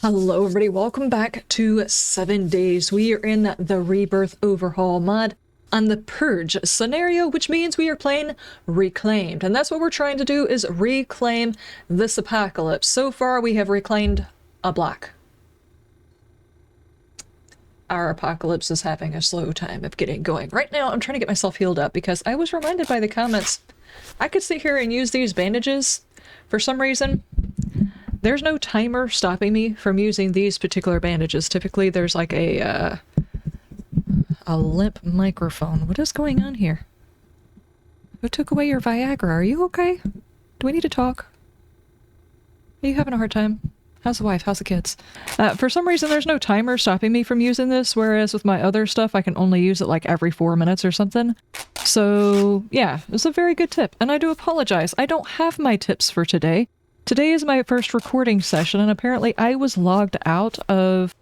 Hello everybody, welcome back to 7 Days. We are in the Rebirth Overhaul mod on the Purge scenario, which means we are playing Reclaimed. And that's what we're trying to do, is reclaim this apocalypse. So far we have reclaimed a block. Our apocalypse is having a slow time of getting going. Right now I'm trying to get myself healed up because I was reminded by the comments I could sit here and use these bandages for some reason. There's no timer stopping me from using these particular bandages. Typically there's like a limp microphone. What is going on here? Who took away your Viagra? Are you okay? Do we need to talk? Are you having a hard time? How's the wife? How's the kids? For some reason there's no timer stopping me from using this, whereas with my other stuff I can only use it like every 4 minutes or something. So yeah, it's a very good tip. And I do apologize. I don't have my tips for today. Today is my first recording session, and apparently I was logged out of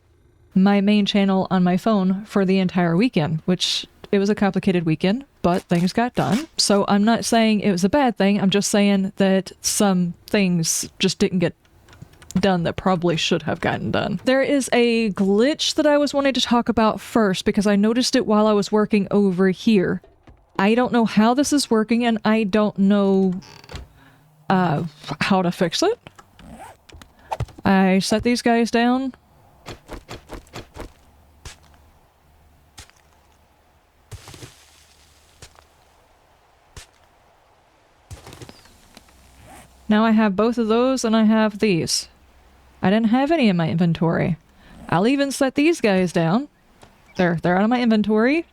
my main channel on my phone for the entire weekend, which it was a complicated weekend, but things got done. So I'm not saying it was a bad thing, I'm just saying that some things just didn't get done that probably should have gotten done. There is a glitch that I was wanting to talk about first because I noticed it while I was working over here. I don't know how this is working, and I don't know how to fix it. I set these guys down. Now I have both of those and I have these. I didn't have any in my inventory. I'll even set these guys down. They're out of my inventory.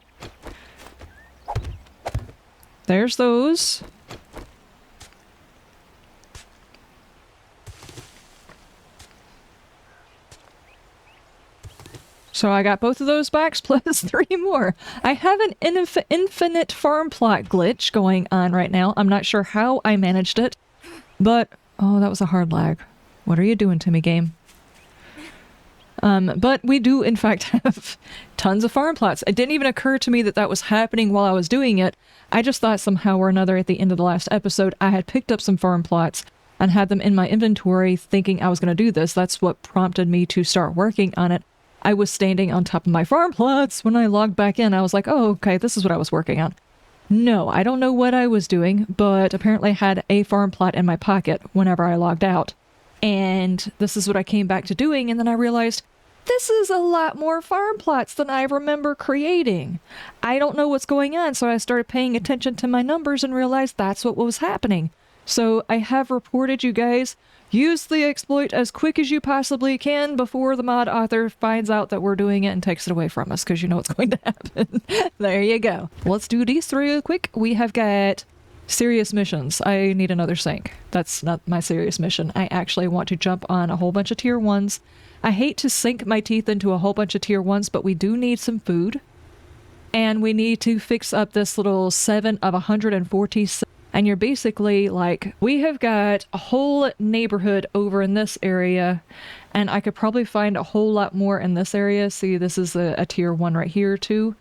There's those. So I got both of those backs plus 3 more. I have an infinite farm plot glitch going on right now. I'm not sure how I managed it, but oh, that was a hard lag. What are you doing to me, game? But we do in fact have tons of farm plots. It didn't even occur to me that that was happening while I was doing it. I just thought somehow or another at the end of the last episode I had picked up some farm plots and had them in my inventory thinking I was going to do this. That's what prompted me to start working on it. I was standing on top of my farm plots. When I logged back in, I was like, oh, okay, this is what I was working on. No, I don't know what I was doing, but apparently I had a farm plot in my pocket whenever I logged out. And this is what I came back to doing, and then I realized, this is a lot more farm plots than I remember creating. I don't know what's going on, so I started paying attention to my numbers and realized that's what was happening. So I have reported you guys. Use the exploit as quick as you possibly can before the mod author finds out that we're doing it and takes it away from us, because you know what's going to happen. There you go. Let's do these 3 real quick. We have got serious missions. I need another sink. That's not my serious mission. I actually want to jump on a whole bunch of tier 1s. I hate to sink my teeth into a whole bunch of tier 1s, but we do need some food. And we need to fix up this little 7 of 147. And you're basically like, we have got a whole neighborhood over in this area, and I could probably find a whole lot more in this area. See, this is a tier 1 right here too.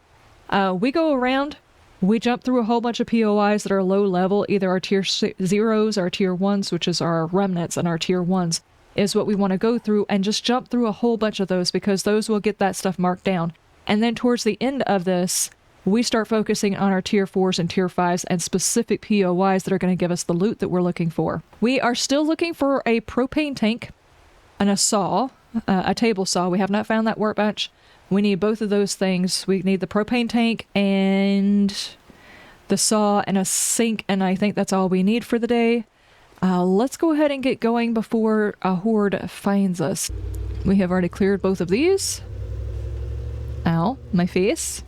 We go around, we jump through a whole bunch of POIs that are low level, either our tier 0s or tier 1s, which is our remnants, and our tier 1s is what we want to go through, and just jump through a whole bunch of those because those will get that stuff marked down. And then towards the end of this, we start focusing on our tier 4s and tier 5s and specific POIs that are going to give us the loot that we're looking for. We are still looking for a propane tank and a saw, a table saw. We have not found that workbench. We need both of those things. We need the propane tank and the saw and a sink, and I think that's all we need for the day. Let's go ahead and get going before a horde finds us. We have already cleared both of these. Ow, my face.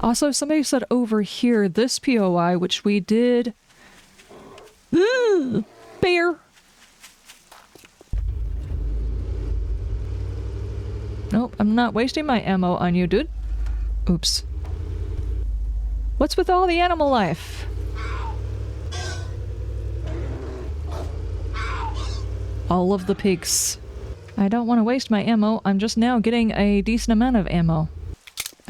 Also, somebody said over here, this POI, which we did... Bear! Nope, I'm not wasting my ammo on you, dude. Oops. What's with all the animal life? All of the pigs. I don't want to waste my ammo, I'm just now getting a decent amount of ammo.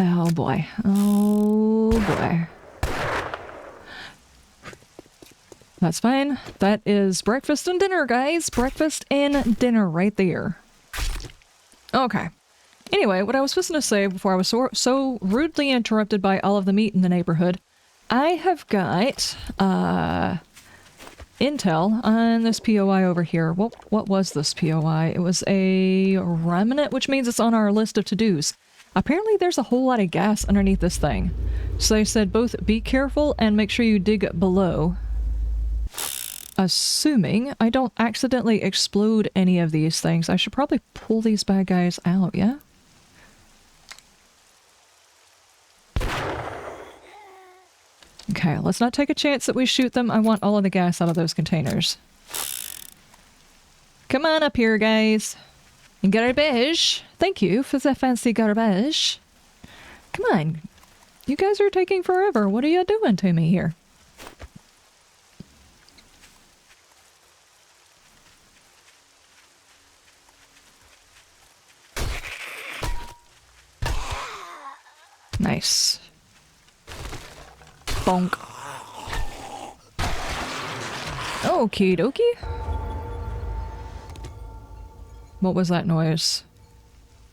Oh boy. Oh boy. That's fine. That is breakfast and dinner, guys. Breakfast and dinner right there. Okay. Anyway, what I was supposed to say before I was so rudely interrupted by all of the meat in the neighborhood, I have got intel on this POI over here. What was this POI? It was a remnant, which means it's on our list of to-dos. Apparently there's a whole lot of gas underneath this thing. So they said both be careful and make sure you dig below. Assuming I don't accidentally explode any of these things, I should probably pull these bad guys out, yeah? Okay, let's not take a chance that we shoot them. I want all of the gas out of those containers. Come on up here, guys. Garbage. Thank you for the fancy garbage. Come on. You guys are taking forever. What are you doing to me here? Nice. Bonk. Okie dokie. What was that noise?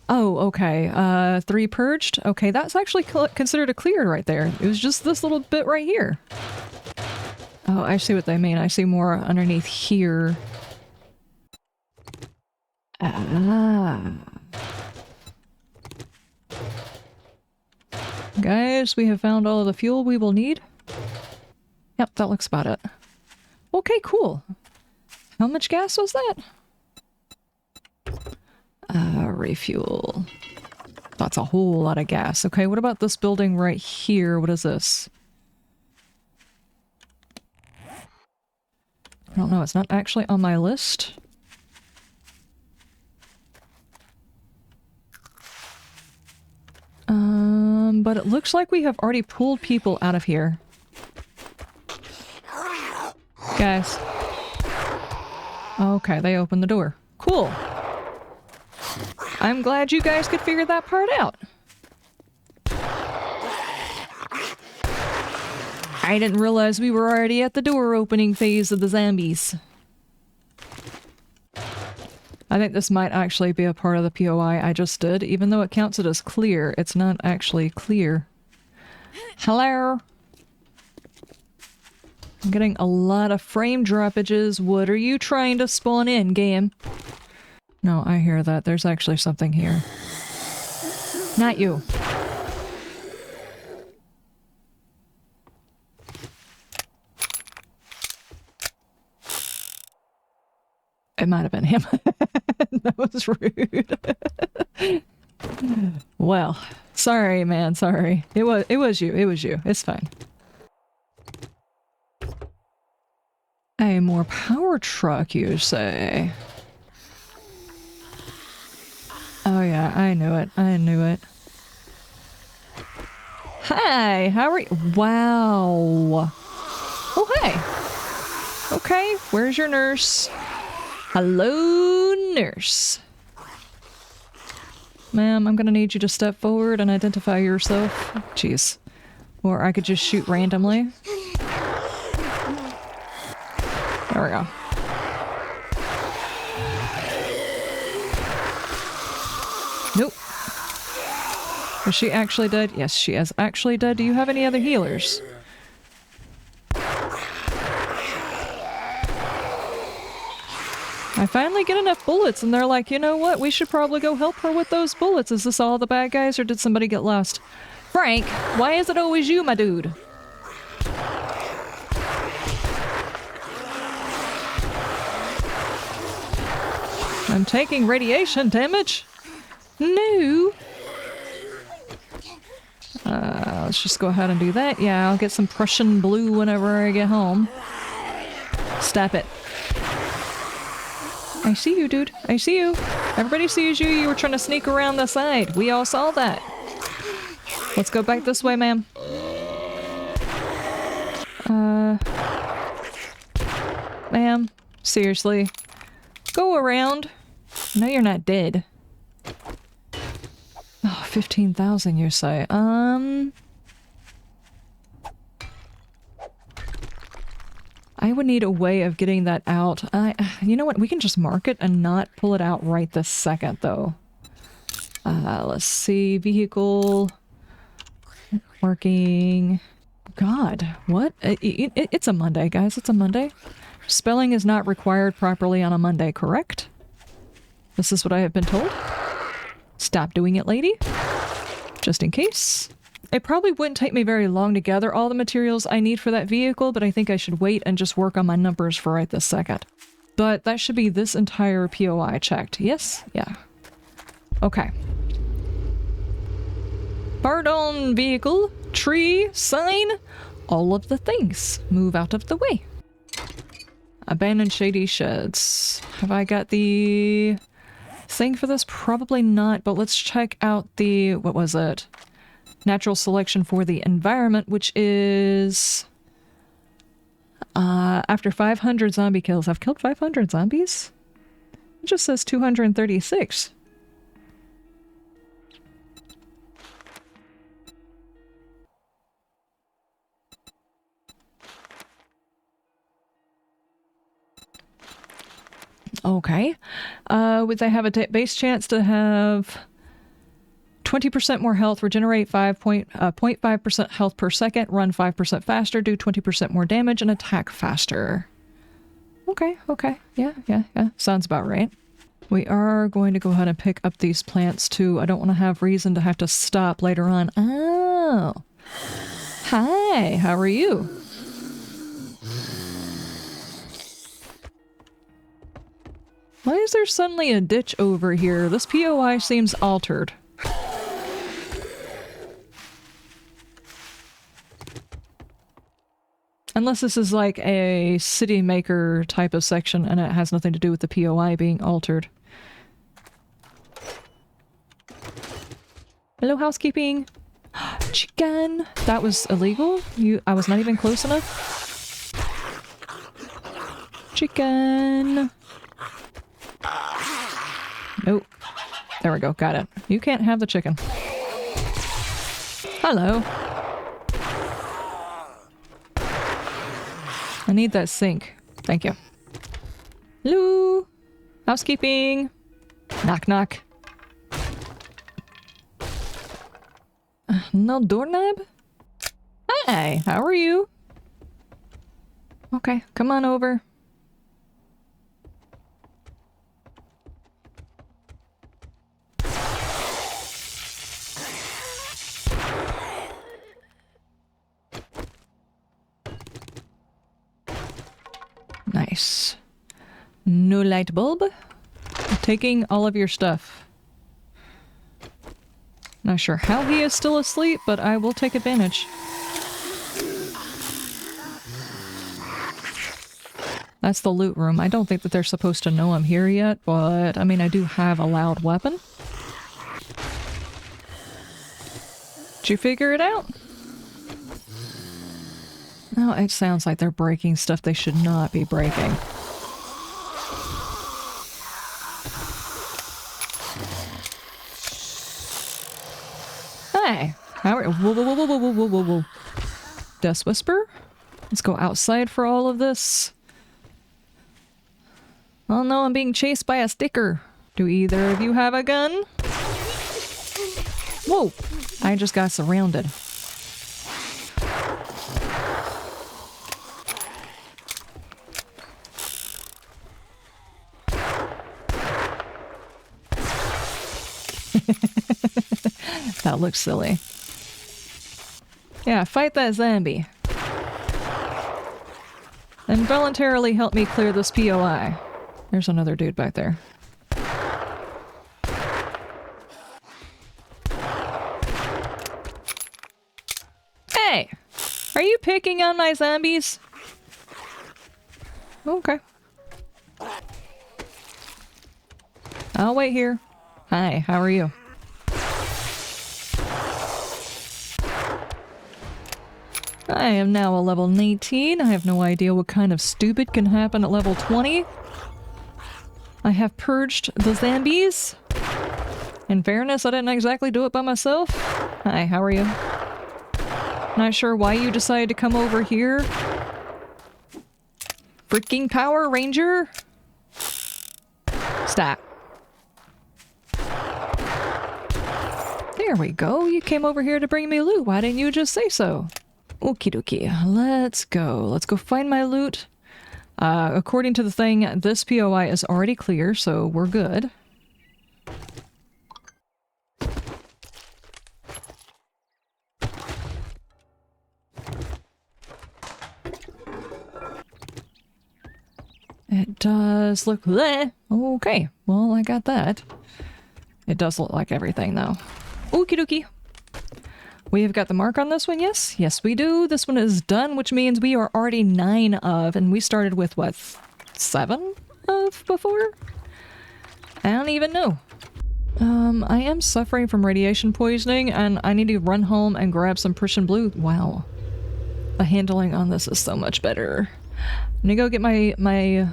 Oh, okay. 3 purged? Okay, that's actually considered a clear right there. It was just this little bit right here. Oh, I see what they mean. I see more underneath here. Ah. Guys, we have found all of the fuel we will need. Yep, that looks about it. Okay, cool. How much gas was that? Refuel. That's a whole lot of gas. Okay, what about this building right here? What is this? I don't know, it's not actually on my list. But it looks like we have already pulled people out of here. Guys. Okay, they opened the door. Cool. I'm glad you guys could figure that part out. I didn't realize we were already at the door opening phase of the zombies. I think this might actually be a part of the POI I just did. Even though it counts it as clear, it's not actually clear. Hello? I'm getting a lot of frame droppages. What are you trying to spawn in, game? No, I hear that. There's actually something here. Not you. It might have been him. That was rude. Well, sorry, man. Sorry. It was you. It was you. It's fine. A more power truck, you say? Oh yeah, I knew it. I knew it. Hi, how are you? Wow. Oh, hey. Okay, where's your nurse? Hello, nurse. Ma'am, I'm gonna need you to step forward and identify yourself. Jeez. Or I could just shoot randomly. There we go. Nope. Is she actually dead? Yes, she is actually dead. Do you have any other healers? I finally get enough bullets and they're like, you know what? We should probably go help her with those bullets. Is this all the bad guys or did somebody get lost? Frank, why is it always you, my dude? I'm taking radiation damage. No. Let's just go ahead and do that. Yeah, I'll get some Prussian blue whenever I get home. Stop it. I see you, dude. I see you. Everybody sees you. You were trying to sneak around the side. We all saw that. Let's go back this way, ma'am. Ma'am, seriously. Go around. No, you're not dead. Oh, 15,000 you say. I would need a way of getting that out. You know what? We can just mark it and not pull it out right this second, though. Let's see. Vehicle. Working. God, what? It's a Monday, guys. It's a Monday. Spelling is not required properly on a Monday, correct? This is what I have been told. Stop doing it, lady. Just in case. It probably wouldn't take me very long to gather all the materials I need for that vehicle, but I think I should wait and just work on my numbers for right this second. But that should be this entire POI checked. Yes? Yeah. Okay. Pardon, vehicle, tree, sign, all of the things. Move out of the way. Abandoned shady sheds. Have I got the thing for this? Probably not, but let's check out the, what was it? Natural selection for the environment, which is after 500 zombie kills. I've killed 500 zombies? It just says 236. Okay. Would they have a base chance to have 20% more health, regenerate 0.5% health per second, run 5% faster, do 20% more damage, and attack faster? Okay, okay. Yeah. Sounds about right. We are going to go ahead and pick up these plants too. I don't want to have reason to have to stop later on. Oh. Hi, how are you? Why is there suddenly a ditch over here? This POI seems altered. Unless this is like a city maker type of section and it has nothing to do with the POI being altered. Hello, housekeeping. Chicken. That was illegal? I was not even close enough. Chicken. Nope. There we go. Got it. You can't have the chicken. Hello. I need that sink. Thank you. Hello. Housekeeping. Knock knock. No doorknob? Hi, how are you? Okay, come on over. Nice. No light bulb. I'm taking all of your stuff. Not sure how he is still asleep, but I will take advantage. That's the loot room. I don't think that they're supposed to know I'm here yet, but I mean, I do have a loud weapon. Did you figure it out? No, it sounds like they're breaking stuff they should not be breaking. Hey! How are— whoa, whoa, whoa, whoa, whoa, whoa, whoa, whoa. Death Whisper? Let's go outside for all of this. Oh no, I'm being chased by a sticker. Do either of you have a gun? Whoa! I just got surrounded. That looks silly. Yeah, fight that zombie. And voluntarily help me clear this POI. There's another dude back there. Hey! Are you picking on my zombies? Okay. I'll wait here. Hi, how are you? I am now a level 19. I have no idea what kind of stupid can happen at level 20. I have purged the zombies. In fairness, I didn't exactly do it by myself. Hi, how are you? Not sure why you decided to come over here. Freaking Power Ranger? Stop. There we go. You came over here to bring me loot. Why didn't you just say so? Okie dokie. Let's go. Let's go find my loot. According to the thing, this POI is already clear, so we're good. It does look... bleh. Okay, well, I got that. It does look like everything, though. Okie dokie. We have got the mark on this one, yes? Yes, we do. This one is done, which means we are already 9 of, and we started with, what, 7 of before? I don't even know. I am suffering from radiation poisoning, and I need to run home and grab some Prussian blue. Wow. The handling on this is so much better. I'm gonna go get my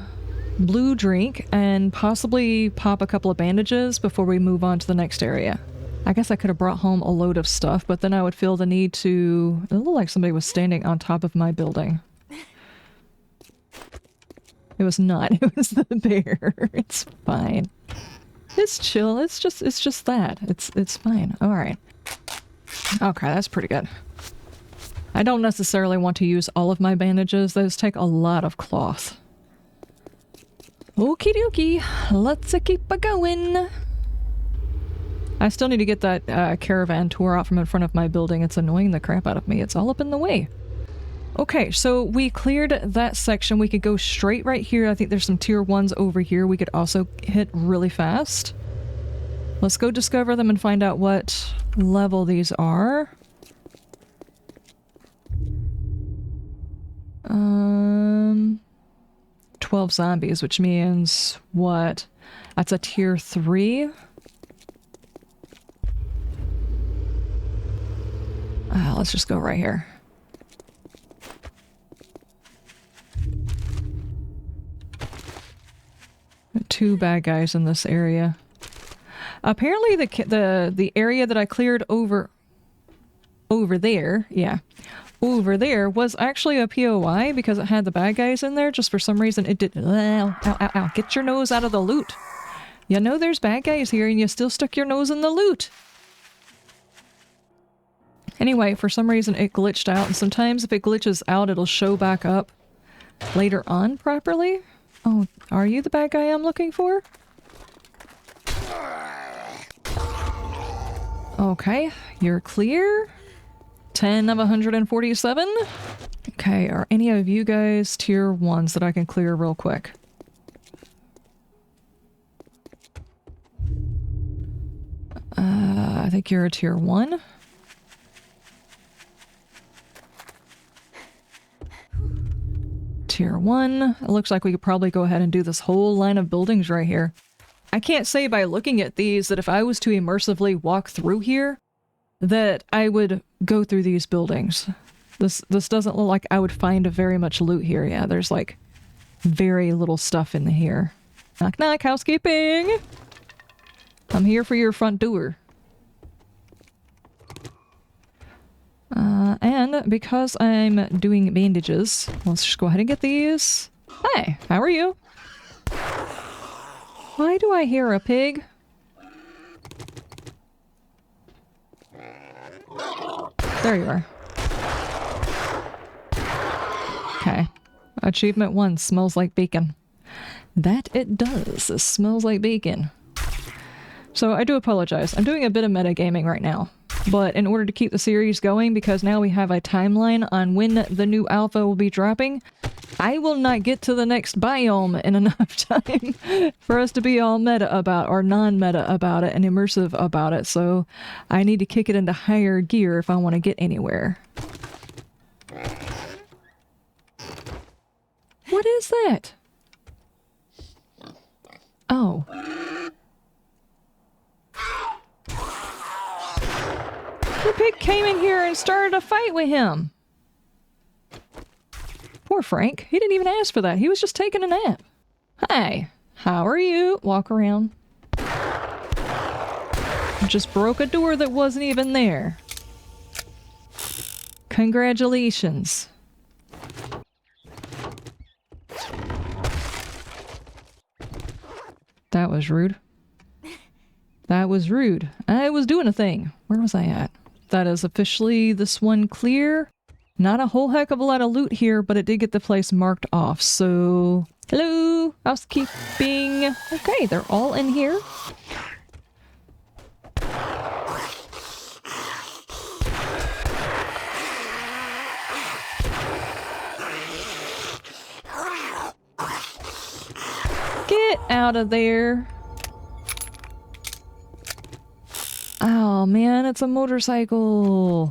blue drink and possibly pop a couple of bandages before we move on to the next area. I guess I could have brought home a load of stuff, but then I would feel the need to... It looked like somebody was standing on top of my building. It was not. It was the bear. It's fine. It's chill. It's just that. It's fine. Alright. Okay, that's pretty good. I don't necessarily want to use all of my bandages. Those take a lot of cloth. Okie dokie. Let's keep a-going. I still need to get that caravan tour out from in front of my building. It's annoying the crap out of me. It's all up in the way. Okay, so we cleared that section. We could go straight right here. I think there's some tier 1s over here we could also hit really fast. Let's go discover them and find out what level these are. 12 zombies, which means what? That's a tier 3. Let's just go right here. Two bad guys in this area. Apparently the area that I cleared over there, yeah, over there was actually a POI because it had the bad guys in there. Just for some reason it did. Ow, ow, ow. Get your nose out of the loot. You know there's bad guys here and you still stuck your nose in the loot. Anyway, for some reason it glitched out, and sometimes if it glitches out, it'll show back up later on properly. Oh, are you the bad guy I'm looking for? Okay, you're clear. 10 of 147. Okay, are any of you guys tier 1s that I can clear real quick? I think you're a tier 1. Tier 1. It looks like we could probably go ahead and do this whole line of buildings right here. I can't say by looking at these that if I was to immersively walk through here, that I would go through these buildings. This doesn't look like I would find very much loot here. Yeah, there's like very little stuff in here. Knock knock, housekeeping! I'm here for your front door. And because I'm doing bandages, let's just go ahead and get these. Hi, how are you? Why do I hear a pig? There you are. Okay. Achievement 1, smells like bacon. That it does. It smells like bacon. So I do apologize. I'm doing a bit of metagaming right now. But in order to keep the series going, because now we have a timeline on when the new alpha will be dropping, I will not get to the next biome in enough time for us to be all meta about, or non-meta about it, and immersive about it, so I need to kick it into higher gear if I want to get anywhere. What is that? Oh. The pig came in here and started a fight with him. Poor Frank. He didn't even ask for that. He was just taking a nap. Hi. How are you? Walk around. Just broke a door that wasn't even there. Congratulations. That was rude. That was rude. I was doing a thing. Where was I at? That is officially this one clear. Not a whole heck of a lot of loot here, but it did get the place marked off. So, hello, housekeeping. Okay, they're all in here. Get out of there. Oh man, it's a motorcycle.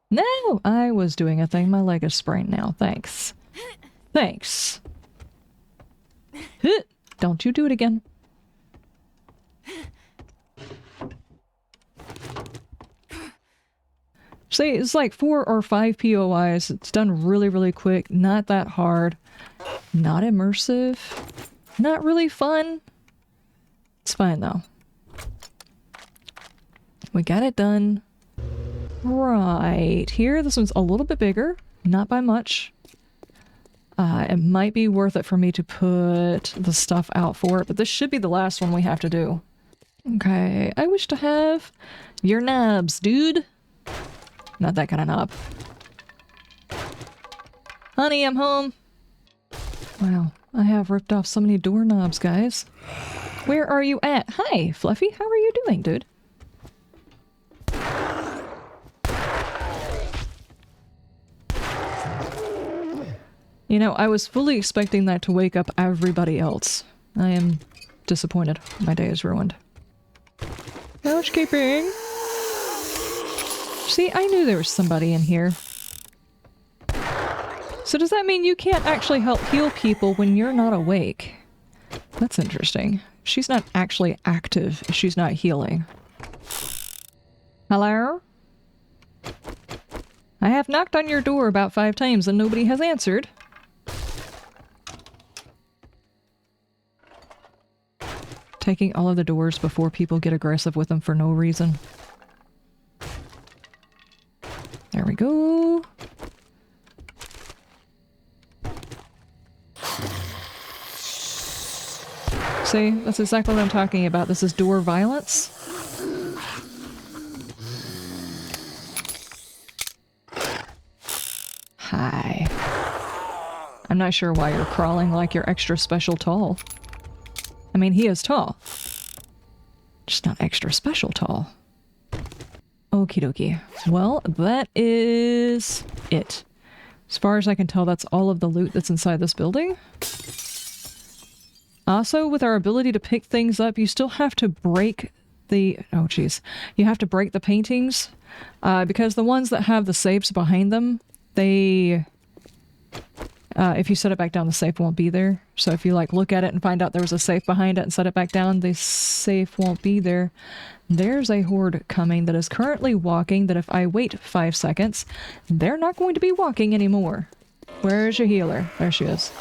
No, I was doing a thing. My leg is sprained now. Thanks. Thanks. Don't you do it again. See, it's like 4 or 5 POIs. It's done really, really quick. Not that hard. Not immersive. Not really fun. It's fine though. We got it done. Right here, this one's a little bit bigger. Not by much. It might be worth it for me to put the stuff out for it, but this should be the last one we have to do. Okay, I wish to have your knobs, dude. Not that kind of knob. Honey, I'm home. Wow, I have ripped off so many doorknobs, guys. Where are you at? Hi, Fluffy. How are you doing, dude? You know, I was fully expecting that to wake up everybody else. I am disappointed. My day is ruined. Housekeeping! See, I knew there was somebody in here. So does that mean you can't actually help heal people when you're not awake? That's interesting. She's not actually active if she's not healing. Hello? I have knocked on your door about 5 times and nobody has answered. Taking all of the doors before people get aggressive with them for no reason. There we go. See, that's exactly what I'm talking about. This is door violence. Hi. I'm not sure why you're crawling like you're extra special tall. I mean, he is tall. Just not extra special tall. Okie dokie. Well, that is it. As far as I can tell, that's all of the loot that's inside this building. Also, with our ability to pick things up, you still have to break the... Oh, jeez. You have to break the paintings, because the ones that have the safes behind them, they... if you set it back down, the safe won't be there. So if you, like, look at it and find out there was a safe behind it and set it back down, the safe won't be there. There's a horde coming that is currently walking, that if I wait 5 seconds, they're not going to be walking anymore. Where's your healer? There she is.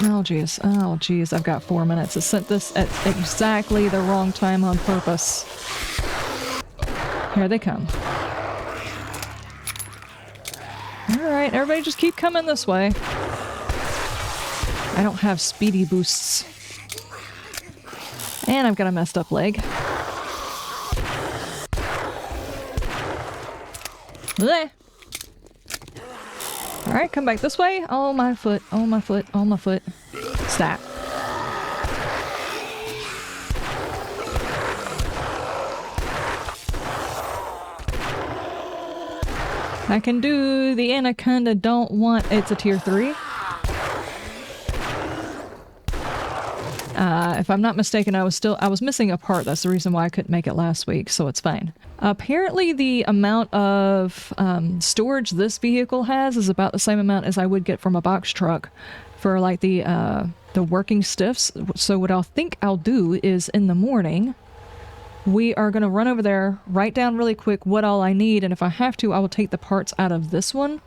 Oh, jeez. Oh, jeez. I've got 4 minutes. I sent this at exactly the wrong time on purpose. Here they come. Alright, everybody just keep coming this way. I don't have speedy boosts. And I've got a messed up leg. Blech. Alright, come back this way. Oh, my foot. Oh, my foot. Oh, my foot. Stop. I can do the anaconda don't want... It's a tier 3. If I'm not mistaken, I was missing a part. That's the reason why I couldn't make it last week, so it's fine. Apparently the amount of storage this vehicle has is about the same amount as I would get from a box truck for like the working stiffs. So what I'll think I'll do is in the morning, we are going to run over there, write down really quick what all I need, and if I have to, I will take the parts out of this one.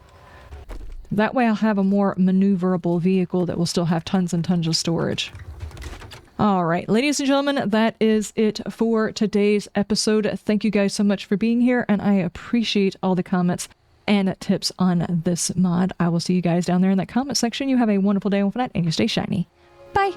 That way I'll have a more maneuverable vehicle that will still have tons and tons of storage. Alright, ladies and gentlemen, that is it for today's episode. Thank you guys so much for being here, and I appreciate all the comments. and tips on this mod. I will see you guys down there in that comment section. You have a wonderful day, and you stay shiny. Bye!